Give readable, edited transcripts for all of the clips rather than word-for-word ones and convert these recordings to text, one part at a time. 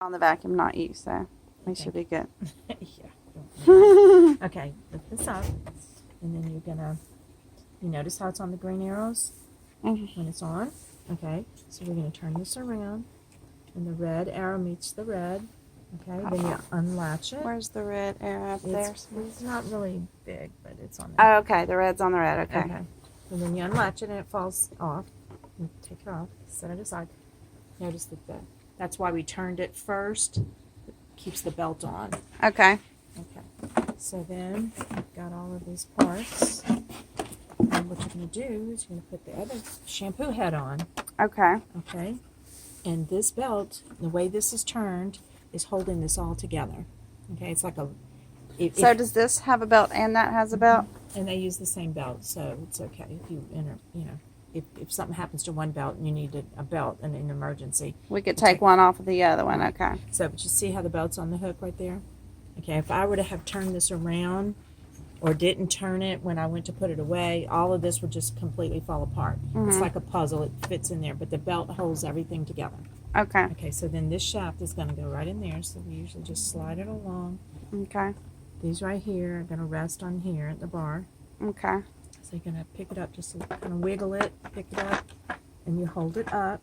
On the vacuum, not you, so we should be good. Yeah. Okay, lift this up, and then you're gonna, you notice how it's on the green arrows when it's on? Okay, so we're gonna turn this around, and the red arrow meets the red. Okay, then you unlatch it. Where's the red arrow up there? It's not really big, but it's on there. Oh, okay, the red's on the red, okay. And then you unlatch it and it falls off. You take it off, set it aside. Notice that that's why we turned it first. It keeps the belt on. Okay. Okay, so then you've got all of these parts. And what you're going to do is you're going to put the other shampoo head on. Okay. Okay, and this belt, the way this is turned, is holding this all together. Okay, it's like a... So does this have a belt and that has a belt? And they use the same belt, so it's okay if you enter, if something happens to one belt and you need a belt in an emergency. We could take one off of the other one, okay. So, but you see how the belt's on the hook right there? Okay, if I were to have turned this around or didn't turn it when I went to put it away, all of this would just completely fall apart. It's like a puzzle. It fits in there, but the belt holds everything together. Okay. Okay, so then this shaft is going to go right in there, so we usually just slide it along. Okay. These right here are going to rest on here at the bar. Okay. So you're going to pick it up, just kind of wiggle it, pick it up, and you hold it up.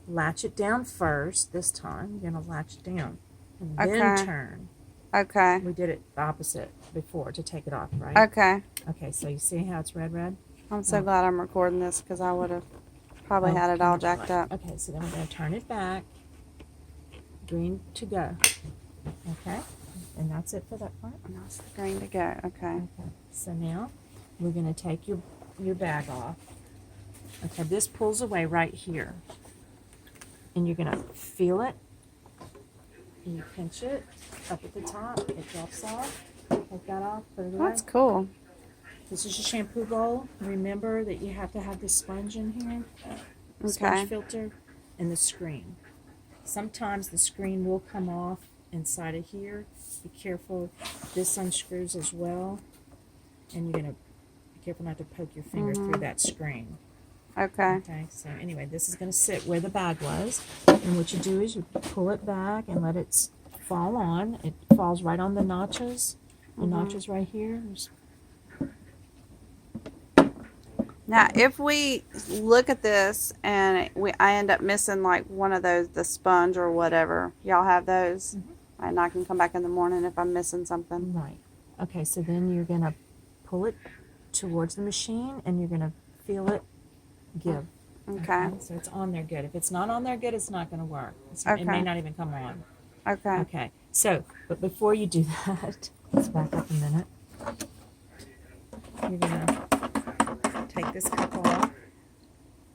Latch it down first this time. You're going to latch it down and then turn. Okay. We did it the opposite before to take it off, right? Okay. Okay, so you see how it's red? I'm so glad I'm recording this because I would have probably had it all jacked up. Okay, so then we're going to turn it back. Green to go. Okay, and that's it for that part. And that's the green to go. Okay. Okay, so now we're going to take your bag off. Okay, this pulls away right here. And you're going to feel it. And you pinch it up at the top. It drops off. Take that off. Put it away. That's cool. This is your shampoo bowl. Remember that you have to have the sponge in here. The Okay. sponge filter and the screen. Sometimes the screen will come off inside of here. Be careful. This unscrews as well. And you're going to be careful not to poke your finger through that screen. Okay. Okay, so anyway, this is going to sit where the bag was. And what you do is you pull it back and let it fall on. It falls right on the notches. The notches right here. Now, if we look at this and I end up missing like one of those, the sponge or whatever, y'all have those? And I can come back in the morning if I'm missing something. Right. Okay, so then you're going to pull it towards the machine and you're going to feel it give. Okay. So it's on there good. If it's not on there good, it's not going to work. It may not even come on. Okay. Okay. So, but before you do that, let's back up a minute. You're going to take this cup off,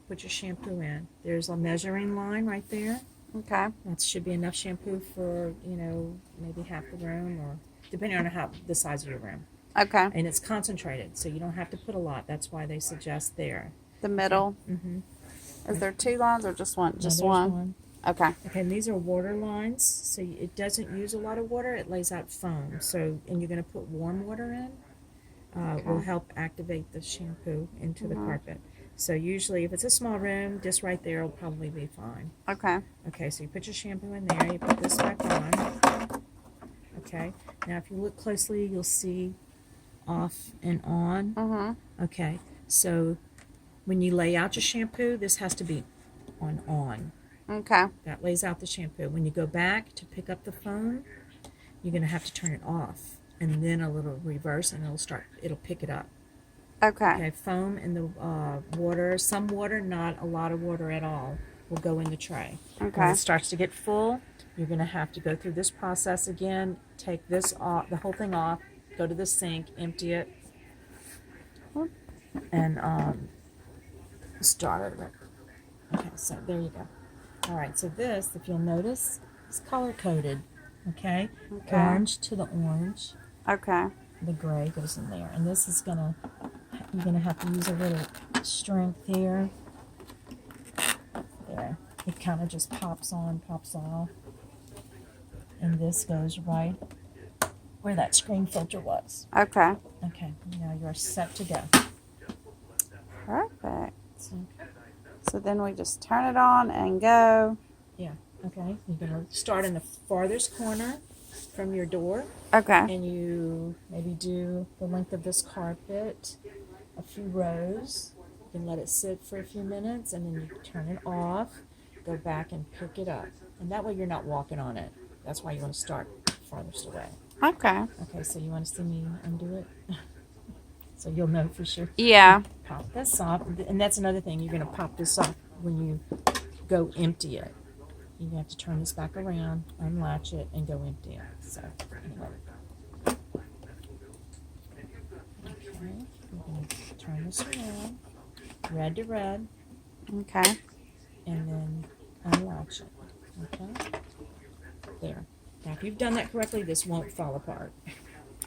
put your shampoo in. There's a measuring line right there. Okay. That should be enough shampoo for, maybe half the room or depending on the size of your room. Okay. And it's concentrated, so you don't have to put a lot. That's why they suggest there. The middle. Mm-hmm. Is there two lines or just one? Just No, there's one. Okay. Okay, and these are water lines, so it doesn't use a lot of water. It lays out foam. So, and you're going to put warm water in. Will help activate the shampoo into the carpet. So usually, if it's a small room, this right there will probably be fine. Okay. Okay, so you put your shampoo in there. You put this back on. Okay. Now, if you look closely, you'll see off and on. Okay. So when you lay out your shampoo, this has to be on. Okay. That lays out the shampoo. When you go back to pick up the foam, you're going to have to turn it off. And then a little reverse, and it'll pick it up. Okay. Okay, foam and the water, some water, not a lot of water at all, will go in the tray. Okay. When it starts to get full, you're going to have to go through this process again, take this off, the whole thing off, go to the sink, empty it, and start it. Okay, so there you go. All right, so this, if you'll notice, is color-coded, okay? Orange to the orange. Okay. The gray goes in there. And this is you're gonna have to use a little strength here. There. It kind of just pops on, pops off. And this goes right where that screen filter was. Okay. Okay, now you're set to go. Perfect. So then we just turn it on and go. Yeah. Okay, you're gonna start in the farthest corner from your door, Okay. and you maybe do the length of this carpet, a few rows. You can let it sit for a few minutes, and then you turn it off, go back and pick it up, and that way you're not walking on it. That's why you want to start farthest away. Okay. Okay, so you want to see me undo it? So you'll know for sure. Yeah. Pop this off, and that's another thing. You're going to pop this off when you go empty it. You have to turn this back around, unlatch it, and go empty it. So, anyway. Okay, we're going to turn this around, red to red, Okay. and then unlatch it. Okay? There. Now, if you've done that correctly, this won't fall apart.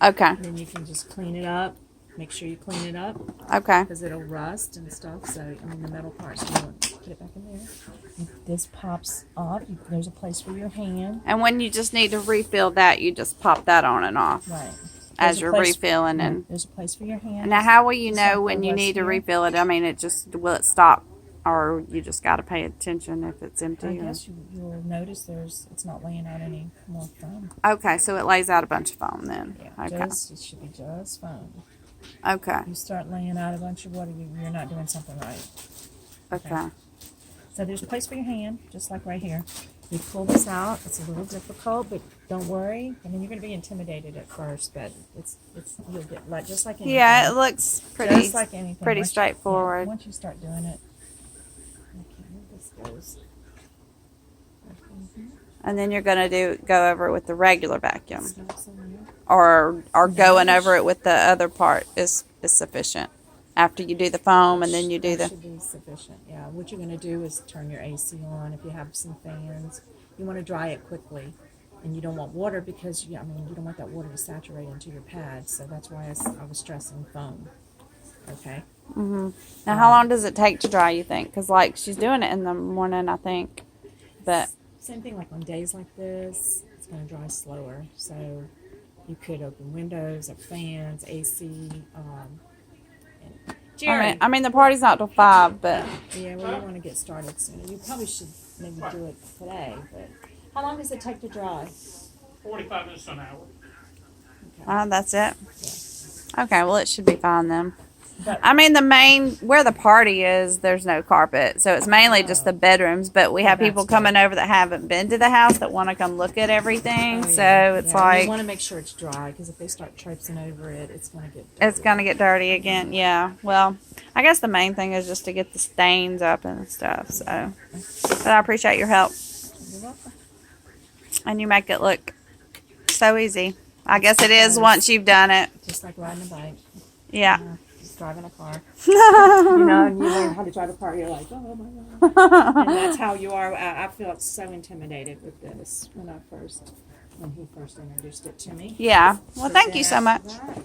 Okay. And then you can just clean it up. Make sure you clean it up Okay. because it'll rust and stuff. So, I mean, the metal parts, you want to put it back in there. If this pops off, there's a place for your hand. And when you just need to refill that, you just pop that on and off Right. as you're refilling. And there's a place for your hand. now, how will you Just know like when there you was need to here. refill it? I mean, will it stop, or you just got to pay attention if it's empty? I or- guess you'll notice it's not laying out any more foam. Okay, so it lays out a bunch of foam then. Yeah, Okay. it should be just foam. Okay. You start laying out a bunch of water, you're not doing something right. Okay. So there's a place for your hand, just like right here. You pull this out. It's a little difficult, but don't worry. I mean, you're going to be intimidated at first, but it's you'll get like just like anything. Yeah, it looks pretty. Just like anything. pretty Once you- straightforward. yeah, once you start doing it. Okay, this goes. And then you're gonna go over it with the regular vacuum, Stops in there. or going over it with the other part is sufficient. After you do the foam, and then you do That the. should be sufficient. Yeah. What you're going to do is turn your AC on. If you have some fans, you want to dry it quickly, and you don't want water because you don't want that water to saturate into your pad. So that's why I was stressing foam. Okay. Now, how long does it take to dry? You think? Because like she's doing it in the morning, I think. But Same thing like on days like this, it's going to dry slower. So you could open windows, have fans, AC. And Jerry. I mean, the party's not till 5, but Yeah, well, you want to get started sooner. You probably should maybe do it today. But how long does it take to dry? 45 minutes to an hour. that's it. Okay, well it should be fine then. But I mean, where the party is, there's no carpet, so it's mainly just the bedrooms. But we have That's people good. coming over that haven't been to the house that want to come look at everything. Oh, So yeah. it's Yeah, like you want to make sure it's dry because if they start traipsing over it, it's going to get. it's gonna get dirty again. Yeah. Well, I guess the main thing is just to get the stains up and stuff. So, but I appreciate your help, You're welcome. and you make it look so easy. I guess it is once you've done it. Just like riding a bike. Yeah. Just driving a car. And you learn how to drive a car. You're like, oh my god. And that's how you are. I felt so intimidated with this when he first introduced it to me. Yeah. Well, But thank then you so after much. that,